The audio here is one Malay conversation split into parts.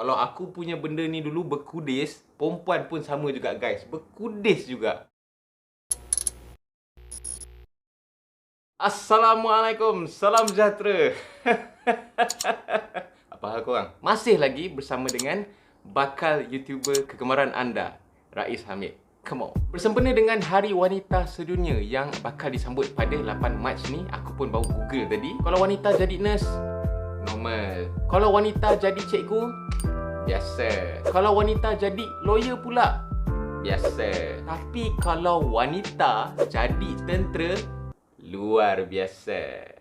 Kalau aku punya benda ni dulu berkudis, perempuan pun sama juga guys, berkudis juga. Assalamualaikum, salam sejahtera. Apa hal korang? Masih lagi bersama dengan bakal YouTuber kegemaran anda, Rais Hamid. Come on. Bersempena dengan Hari Wanita Sedunia yang bakal disambut pada 8 Mac ni, aku pun baru Google tadi. Kalau wanita jadi nurse, normal. Kalau wanita jadi cikgu, biasa. Kalau wanita jadi lawyer pula, biasa. Tapi kalau wanita jadi tentera, luar biasa.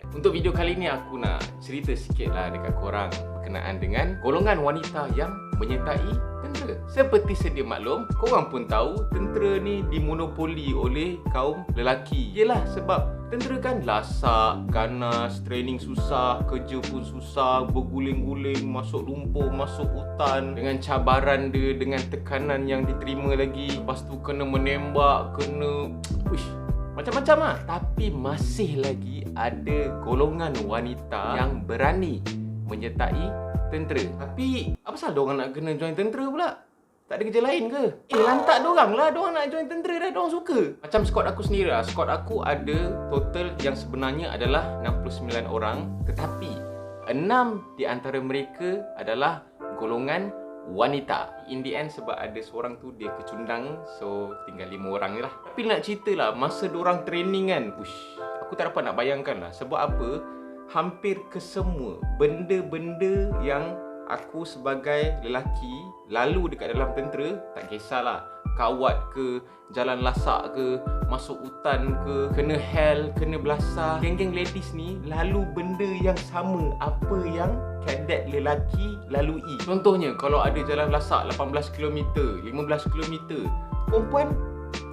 Untuk video kali ni aku nak cerita sikit lah dekat korang berkenaan dengan golongan wanita yang menyertai tentera. Seperti sedia maklum, korang pun tahu tentera ni dimonopoli oleh kaum lelaki. Yelah sebab tentera kan lasak, ganas, training susah, kerja pun susah, berguling-guling, masuk lumpur, masuk hutan, dengan cabaran dia, dengan tekanan yang diterima lagi. Lepas tu kena menembak, kena macam-macam lah. Tapi masih lagi ada golongan wanita yang berani menyertai tentera. Tapi apa pasal diorang nak kena join tentera pula? Tak ada kerja lain ke? Lantak diorang lah, diorang nak join tentera dah, diorang suka. Macam squad aku sendiri lah. Squad aku ada total yang sebenarnya adalah 69 orang. Tetapi 6 di antara mereka adalah golongan wanita. In the end sebab ada seorang tu dia kecundang, so tinggal 5 orang ni lah. Tapi nak cerita lah, masa diorang training kan, aku tak dapat nak bayangkan lah. Sebab apa? Hampir kesemua benda-benda yang aku sebagai lelaki lalu dekat dalam tentera, tak kisahlah kawat ke, jalan lasak ke, masuk hutan ke, kena hell, kena belasah, geng-geng ladies ni lalu benda yang sama apa yang kadet lelaki lalui. Contohnya kalau ada jalan lasak 18 km, 15 km, perempuan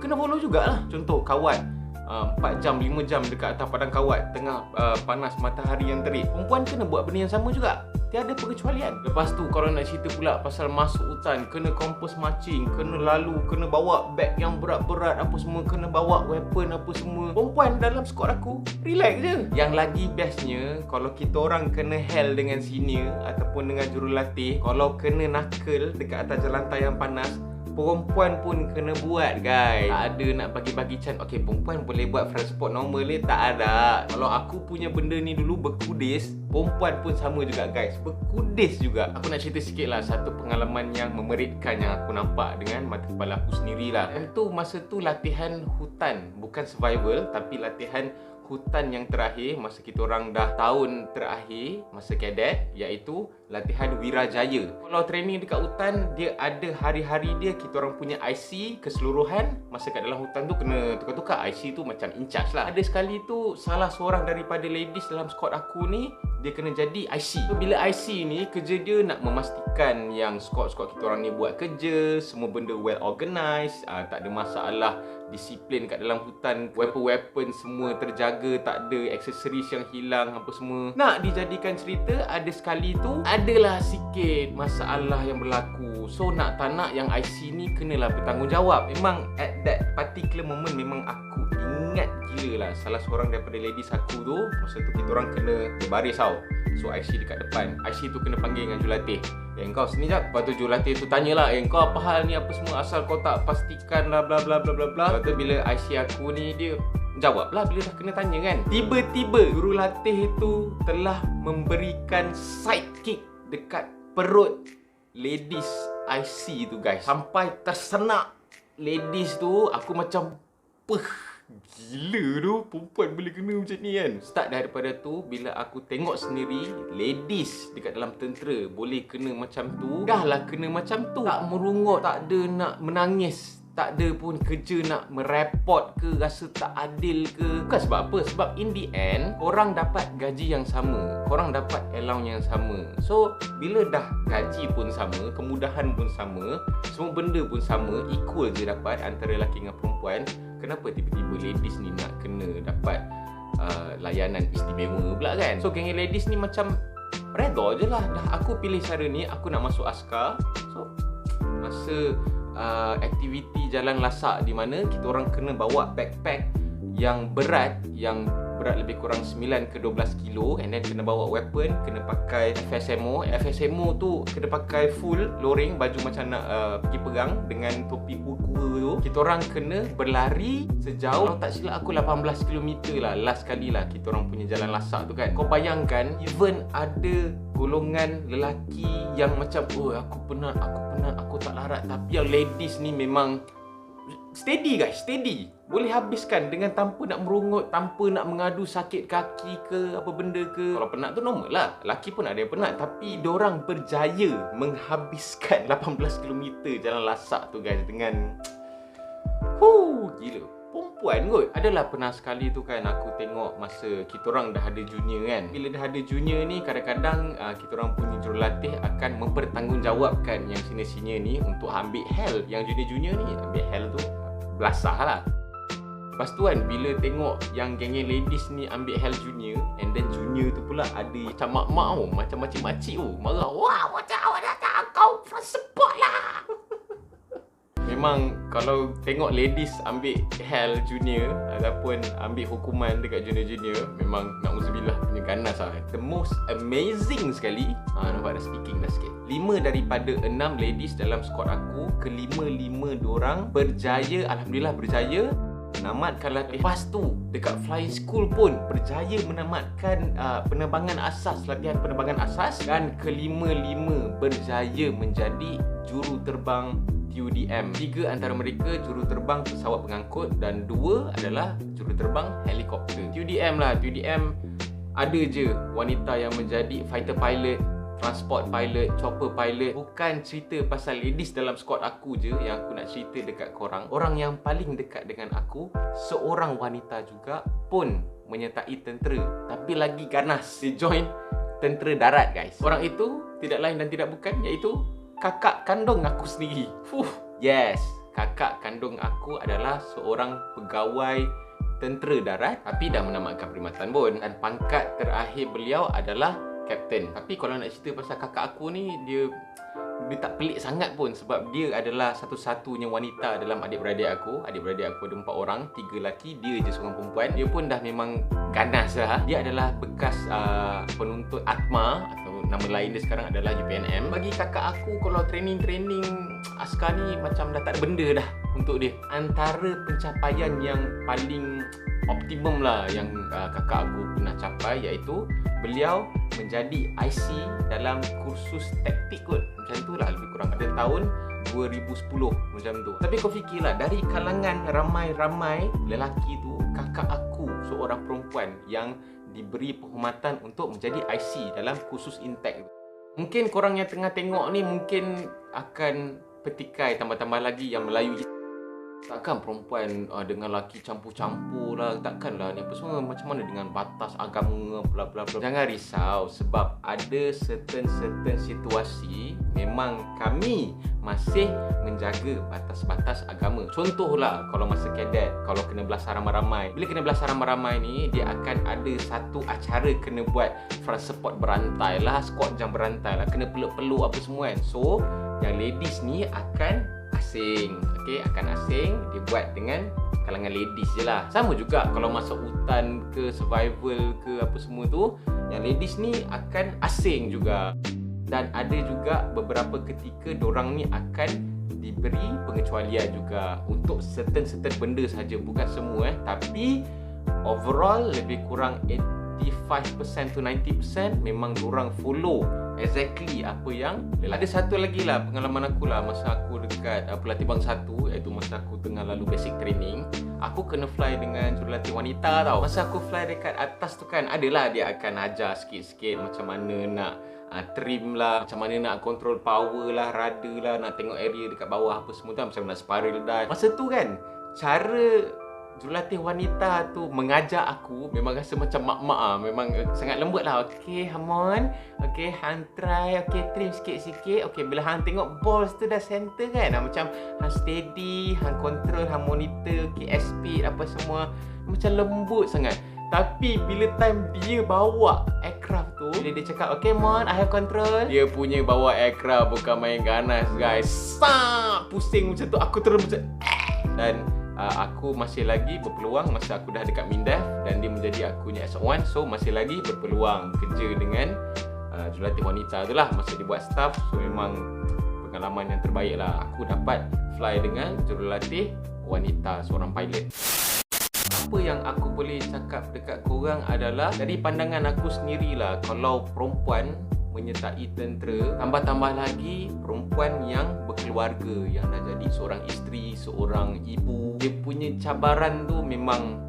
kena follow jugalah. Contoh kawat 4 jam, 5 jam dekat atas padang kawat tengah panas matahari yang terik, perempuan kena buat benda yang sama juga. Tiada pengecualian. Lepas tu kalau nak cerita pula pasal masuk hutan, kena kompos marching, kena lalu, kena bawa beg yang berat-berat apa semua, kena bawa weapon apa semua. Perempuan dalam squad aku relax je. Yang lagi bestnya, kalau kita orang kena hell dengan senior ataupun dengan jurulatih, kalau kena knuckle dekat atas jalan tayang panas, perempuan pun kena buat guys. Tak ada nak bagi-bagi can. Okay, perempuan boleh buat transport normal ni, tak ada. Kalau aku punya benda ni dulu berkudis, perempuan pun sama juga guys, berkudis juga. Aku nak cerita sikit lah satu pengalaman yang memeritkan yang aku nampak dengan mata kepala aku sendiri lah. Tentu masa tu latihan hutan, bukan survival, tapi latihan hutan yang terakhir masa kita orang dah tahun terakhir masa kadet, iaitu latihan Wirajaya. Kalau training dekat hutan, dia ada hari-hari dia, kita orang punya IC keseluruhan masa kat dalam hutan tu kena tukar-tukar. IC tu macam in charge lah. Ada sekali tu salah seorang daripada ladies dalam squad aku ni, dia kena jadi IC. So bila IC ni, kerja dia nak memastikan yang squad-squad kita orang ni buat kerja, semua benda well organised, tak ada masalah disiplin kat dalam hutan, weapon-weapon semua terjaga, tak ada aksesoris yang hilang apa semua. Nak dijadikan cerita, ada sekali tu adalah sikit masalah yang berlaku. So nak tak nak yang IC ni kenalah bertanggungjawab. Memang at that particular moment memang aku ingat gila lah, salah seorang daripada ladies aku tu, masa tu kita orang kena berbaris tau. So IC dekat depan, IC tu kena panggil dengan jurulatih. Kau sini jap. Lepas tu jurulatih tu tanyalah, kau apa hal ni apa semua, asal kau tak pastikan lah bla bla bla bla bla. Lepas tu bila IC aku ni, dia jawab lah bila dah kena tanya kan. Tiba-tiba jurulatih tu telah memberikan sidekick dekat perut ladies IC tu guys, sampai tersenak ladies tu. Aku macam gila tu, perempuan boleh kena macam ni kan. Start daripada tu, bila aku tengok sendiri ladies dekat dalam tentera boleh kena macam tu, dah lah kena macam tu, tak merungut, tak ada nak menangis, tak ada pun kerja nak merepot ke, rasa tak adil ke. Bukan sebab apa, sebab in the end korang dapat gaji yang sama, korang dapat allowance yang sama. So bila dah gaji pun sama, kemudahan pun sama, semua benda pun sama, equal je dapat antara lelaki dengan perempuan. Kenapa tiba-tiba ladies ni nak kena dapat layanan istimewa pula kan? So geng ladies ni macam redha je lah, dah aku pilih cara ni, aku nak masuk askar. So masa aktiviti jalan lasak di mana kita orang kena bawa backpack yang berat, yang berat lebih kurang 9 ke 12 kilo, and then kena bawa weapon, kena pakai FSMO. FSMO tu kena pakai full loring, baju macam nak pergi perang dengan topi kuku tu. Kita orang kena berlari sejauh, kalau tak silap aku 18 km lah last kali lah kita orang punya jalan lasak tu kan. Kau bayangkan, even ada golongan lelaki yang macam aku penat, aku tak larat, tapi yang ladies ni memang steady guys, steady. Boleh habiskan dengan tanpa nak merungut, tanpa nak mengadu sakit kaki ke apa benda ke. Kalau penat tu normal lah, lelaki pun ada yang penat, tapi diorang berjaya menghabiskan 18 km jalan lasak tu guys dengan gila. Perempuan kot. Adalah pernah sekali tu kan aku tengok masa kita orang dah ada junior kan. Bila dah ada junior ni, kadang-kadang kita orang punya jurulatih akan mempertanggungjawabkan yang senior-senior ni untuk ambil hell. Yang junior-junior ni ambil hell tu belasah lah. Lepas tu kan, bila tengok yang geng-geng ladies ni ambil hell junior, and then junior tu pula ada macam mak-mak tu, macam makcik-makcik tu marah, wah macam awak datang, kau support lah. Memang kalau tengok ladies ambil hell junior ataupun ambil hukuman dekat junior-junior, memang na'udzubillah punya ganas lah. The most amazing sekali, nampak dah speaking dah sikit, 5 daripada 6 ladies dalam squad aku, kelima-lima diorang berjaya, alhamdulillah berjaya menamatkan latih. Lepas tu dekat flying school pun berjaya menamatkan penerbangan asas, latihan penerbangan asas, dan kelima-lima berjaya menjadi juru terbang TUDM. 3 antara mereka juru terbang pesawat pengangkut dan 2 adalah juru terbang helikopter. TUDM lah, TUDM ada je wanita yang menjadi fighter pilot, transport pilot, chopper pilot. Bukan cerita pasal ladies dalam squad aku je yang aku nak cerita dekat korang. Orang yang paling dekat dengan aku, seorang wanita juga pun menyertai tentera, tapi lagi ganas. Dia join tentera darat guys. Orang itu tidak lain dan tidak bukan, iaitu kakak kandung aku sendiri. Yes, kakak kandung aku adalah seorang pegawai tentera darat, tapi dah menamatkan perkhidmatan pun. Dan pangkat terakhir beliau adalah Kapten. Tapi kalau nak cerita pasal kakak aku ni, dia tak pelik sangat pun, sebab dia adalah satu-satunya wanita dalam adik-beradik aku. Adik-beradik aku ada 4 orang, 3 lelaki, dia je seorang perempuan. Dia pun dah memang ganas lah. Dia adalah bekas penuntut ATMA, atau nama lain dia sekarang adalah UPNM. Bagi kakak aku, kalau training askar ni macam dah tak ada benda dah untuk dia. Antara pencapaian yang paling optimum lah yang kakak aku pernah capai, iaitu beliau menjadi IC dalam kursus taktik kot. Macam tu lah lebih kurang, pada tahun 2010 macam tu. Tapi kau fikirlah, dari kalangan ramai-ramai lelaki tu, kakak aku seorang perempuan yang diberi penghormatan untuk menjadi IC dalam kursus intek. Mungkin korang yang tengah tengok ni mungkin akan petikai, tambah-tambah lagi yang Melayu. Takkan perempuan dengan lelaki campur-campur lah, takkanlah ni apa semua, macam mana dengan batas agama bla bla bla. Jangan risau, sebab ada certain situasi memang kami masih menjaga batas-batas agama. Contohlah kalau masa kadet, kalau kena belasah ramai-ramai. Bila kena belasah ramai-ramai ni, dia akan ada satu acara kena buat front support berantai lah, squad jam berantai lah, kena peluk-peluk apa semua kan. So yang ladies ni akan asing, akan asing, dia buat dengan kalangan ladies je lah. Sama juga kalau masuk hutan ke, survival ke apa semua tu, yang ladies ni akan asing juga. Dan ada juga beberapa ketika dorang ni akan diberi pengecualian juga untuk certain benda saja, bukan semua tapi overall lebih kurang 85% to 90% memang dorang follow exactly apa yang. Ada satu lagi lah pengalaman aku lah masa aku dekat pelatih bang 1, iaitu masa aku tengah lalu basic training. Aku kena fly dengan jurulatih wanita tau. Masa aku fly dekat atas tu kan, adalah dia akan ajar sikit-sikit macam mana nak trim lah, macam mana nak control power lah, rudder lah, nak tengok area dekat bawah apa semua tu, macam nak spiral dive. Masa tu kan, cara jurulatih wanita tu mengajar aku memang rasa macam mak-mak memang sangat lembut lah. Okay, Hamon, okay, hang try, okay, trim sikit-sikit. Okay, bila hang tengok balls tu dah center kan, macam hang steady, hang control, hang monitor, okay, speed apa semua, macam lembut sangat. Tapi bila time dia bawa aircraft tu, bila dia cakap, okay Mon, I have control, dia punya bawa aircraft bukan main ganas guys. Pusing macam tu, aku terus macam dan aku masih lagi berpeluang masa aku dah dekat Mindef dan dia menjadi akunya S1, so masih lagi berpeluang bekerja dengan jurulatih wanita tu lah masa dia buat staff. So memang pengalaman yang terbaik lah. Aku dapat fly dengan jurulatih wanita, seorang pilot. Apa yang aku boleh cakap dekat korang adalah dari pandangan aku sendirilah, kalau perempuan menyertai tentera, tambah-tambah lagi perempuan yang berkeluarga, yang dah jadi seorang isteri, seorang ibu, dia punya cabaran tu memang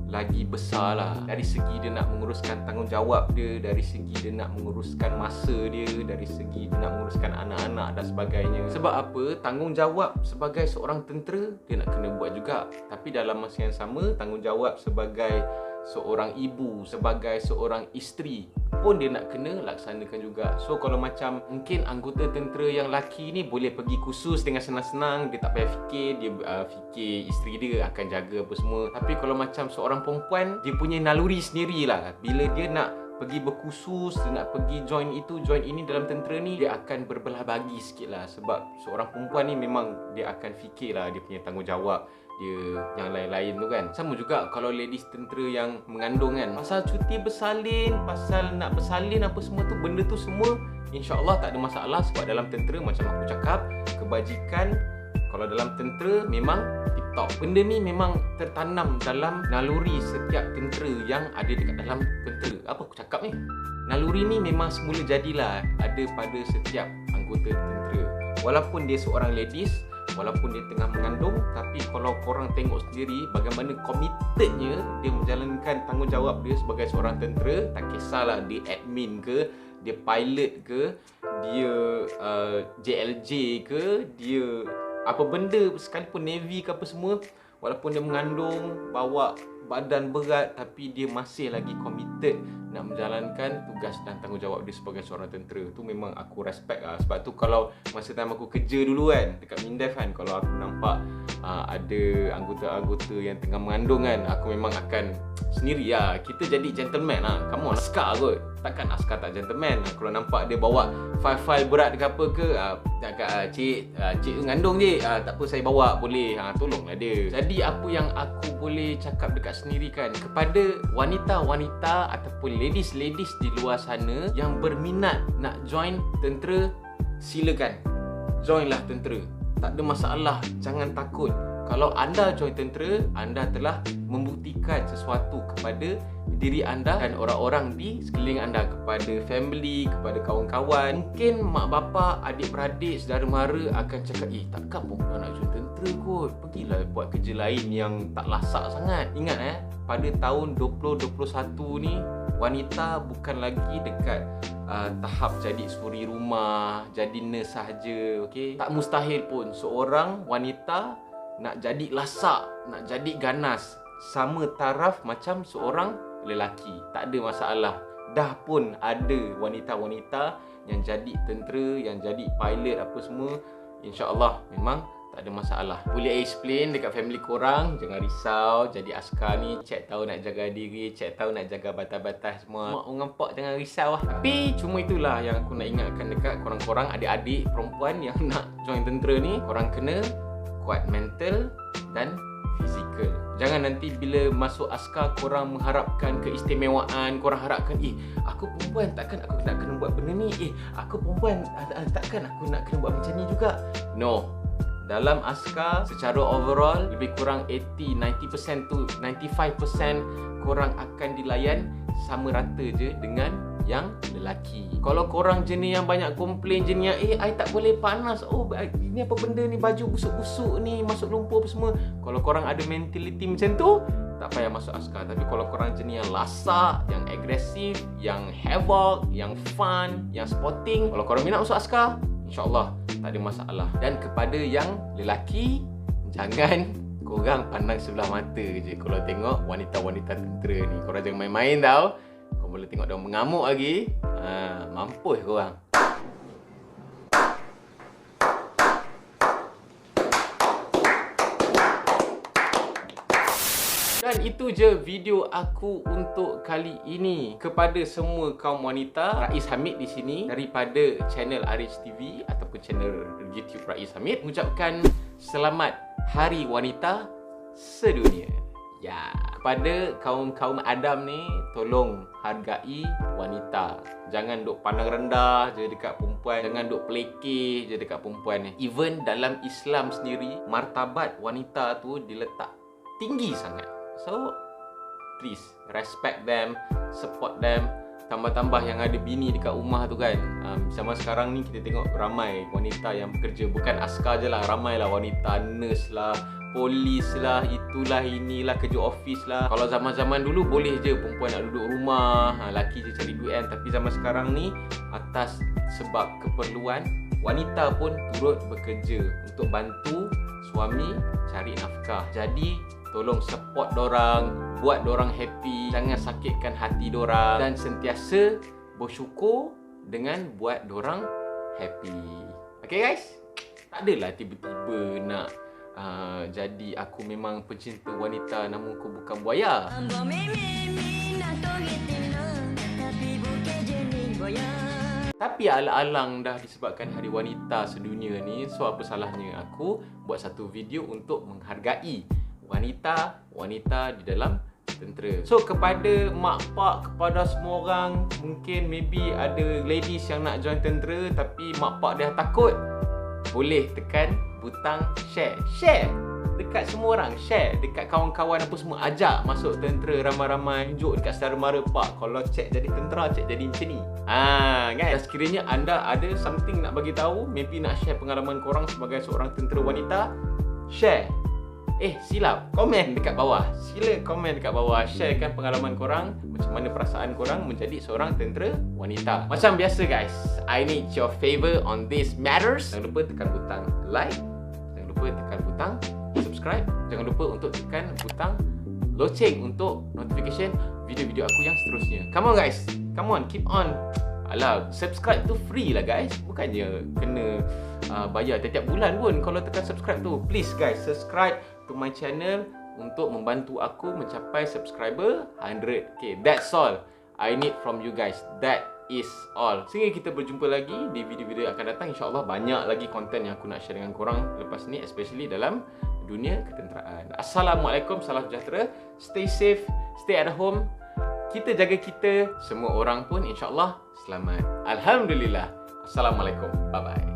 lagi besar lah. Dari segi dia nak menguruskan tanggungjawab dia, dari segi dia nak menguruskan masa dia, dari segi dia nak menguruskan anak-anak dan sebagainya. Sebab apa? Tanggungjawab sebagai seorang tentera dia nak kena buat juga, tapi dalam masa yang sama tanggungjawab sebagai seorang ibu, sebagai seorang isteri pun dia nak kena laksanakan juga. So kalau macam mungkin anggota tentera yang lelaki ni boleh pergi kursus dengan senang-senang, dia tak payah fikir, dia fikir isteri dia akan jaga apa semua. Tapi kalau macam seorang perempuan, dia punya naluri sendirilah. Bila dia nak pergi berkursus, dia nak pergi join itu, join ini dalam tentera ni, dia akan berbelah bagi sikit lah. Sebab seorang perempuan ni memang dia akan fikir lah dia punya tanggungjawab dia yang lain-lain tu kan. Sama juga kalau ladies tentera yang mengandung kan, pasal cuti bersalin, pasal nak bersalin apa semua tu, benda tu semua insya-Allah tak ada masalah. Sebab dalam tentera macam aku cakap, kebajikan kalau dalam tentera memang tip-top. Benda ni memang tertanam dalam naluri setiap tentera yang ada dekat dalam tentera. Apa aku cakap ni? Naluri ni memang semula jadilah ada pada setiap anggota tentera. Walaupun dia seorang ladies, walaupun dia tengah mengandung, tapi kalau korang tengok sendiri bagaimana komitednya dia menjalankan tanggungjawab dia sebagai seorang tentera. Tak kisahlah dia admin ke, dia pilot ke, dia JLJ ke, dia apa benda sekalipun, Navy ke apa semua, walaupun dia mengandung, bawa badan berat, tapi dia masih lagi committed nak menjalankan tugas dan tanggungjawab dia sebagai seorang tentera. Tu memang aku respect lah. Sebab tu kalau masa time aku kerja dulu kan dekat Mindef kan, kalau aku nampak ada anggota-anggota yang tengah mengandung kan, aku memang akan sendiri lah, kita jadi gentleman lah. Come on, askar kot, takkan askar tak gentleman. Kalau nampak dia bawa file-file berat ke apa ke, cakap cik mengandung je, tak apa saya bawa, boleh, tolonglah dia. Jadi apa yang aku boleh cakap dekat sendiri kan, kepada wanita-wanita ataupun ladies-ladies di luar sana yang berminat nak join tentera, silakan joinlah tentera. Tak ada masalah, jangan takut. Kalau anda join tentera, anda telah membuktikan sesuatu kepada diri anda dan orang-orang di sekeliling anda, kepada family, kepada kawan-kawan. Mungkin mak bapa, adik-beradik, saudara mara akan cakap, takkan perempuan nak join tentera kot, pergilah buat kerja lain yang tak lasak sangat. Ingat pada tahun 2021 ni, wanita bukan lagi dekat tahap jadi suri rumah, jadi nurse sahaja, okey? Tak mustahil pun seorang wanita nak jadi lasak, nak jadi ganas sama taraf macam seorang lelaki. Tak ada masalah. Dah pun ada wanita-wanita yang jadi tentera, yang jadi pilot apa semua. InsyaAllah memang tak ada masalah. Boleh explain dekat family korang, jangan risau, jadi askar ni cek tahu nak jaga diri, cek tahu nak jaga batas-batas semua. Mak orang pak jangan risau lah. Tapi cuma itulah yang aku nak ingatkan dekat korang-korang adik-adik perempuan yang nak join tentera ni, korang kena kuat mental dan fizikal. Jangan nanti bila masuk askar korang mengharapkan keistimewaan, korang harapkan aku perempuan takkan aku nak kena buat benda ni, aku perempuan takkan aku nak kena buat macam ni juga. No. Dalam askar secara overall lebih kurang 90% to 95% korang akan dilayan sama rata je dengan yang lelaki. Kalau korang jenis yang banyak komplain, jenis yang I tak boleh panas, ini apa benda ni, baju busuk-busuk ni, masuk lumpur apa semua. Kalau korang ada mentality macam tu, tak payah masuk askar. Tapi kalau korang jenis yang lasak, yang agresif, yang havoc, yang fun, yang sporting, kalau korang minat masuk askar, InsyaAllah tak ada masalah. Dan kepada yang lelaki, jangan korang pandang sebelah mata je kalau tengok wanita-wanita tentera ni. Korang jangan main-main tau. Kau boleh tengok dia mengamuk lagi. Mampus korang. Dan itu je video aku untuk kali ini. Kepada semua kaum wanita, Rais Hamid di sini daripada channel RH TV ataupun channel YouTube Rais Hamid mengucapkan selamat Hari Wanita sedunia. Ya, kepada kaum-kaum Adam ni, tolong hargai wanita. Jangan duk pandang rendah je dekat perempuan, jangan duk pelekeh je dekat perempuan ni. Even dalam Islam sendiri, martabat wanita tu diletak tinggi sangat. So, please respect them, support them. Tambah-tambah yang ada bini dekat rumah tu kan. Zaman sekarang ni kita tengok ramai wanita yang bekerja. Bukan askar je lah, ramai lah wanita, nurse lah, polis lah, itulah inilah, kerja office lah. Kalau zaman-zaman dulu boleh je perempuan nak duduk rumah, laki je cari duit kan. Tapi zaman sekarang ni atas sebab keperluan, wanita pun turut bekerja untuk bantu suami cari nafkah. Jadi tolong support dorang, buat dorang happy, jangan sakitkan hati dorang dan sentiasa bersyukur dengan buat dorang happy. Okay guys? Tak adalah tiba-tiba nak jadi aku memang pencinta wanita namun aku bukan buaya. Tapi alang-alang dah disebabkan Hari Wanita Sedunia ni, so apa salahnya aku buat satu video untuk menghargai wanita-wanita di dalam tentera. So kepada mak pak, kepada semua orang, mungkin maybe ada ladies yang nak join tentera tapi mak pak dia takut, boleh tekan butang share dekat semua orang, share dekat kawan-kawan apa semua, ajak masuk tentera ramai-ramai, tunjuk dekat saudara mara, pak kalau cek jadi tentera, cek jadi macam ni. Kan? Dan sekiranya anda ada something nak bagi tahu, maybe nak share pengalaman korang sebagai seorang tentera wanita, share. Silap, komen dekat bawah. Sila komen dekat bawah, sharekan pengalaman korang, macam mana perasaan korang menjadi seorang tentera wanita. Macam biasa guys, I need your favor on these matters. Jangan lupa tekan butang like, jangan lupa tekan butang subscribe, jangan lupa untuk tekan butang loceng untuk notification video-video aku yang seterusnya. Come on guys, come on, keep on. Alah, subscribe tu free lah guys, bukannya kena bayar tiap-tiap bulan pun kalau tekan subscribe tu. Please guys, subscribe to my channel untuk membantu aku mencapai subscriber 100k. That's all I need from you guys. That is all. Sehingga kita berjumpa lagi di video-video yang akan datang. InsyaAllah banyak lagi konten yang aku nak share dengan korang lepas ni, especially dalam dunia ketenteraan. Assalamualaikum, salam sejahtera. Stay safe, stay at home. Kita jaga kita, semua orang pun insyaAllah selamat. Alhamdulillah. Assalamualaikum. Bye-bye.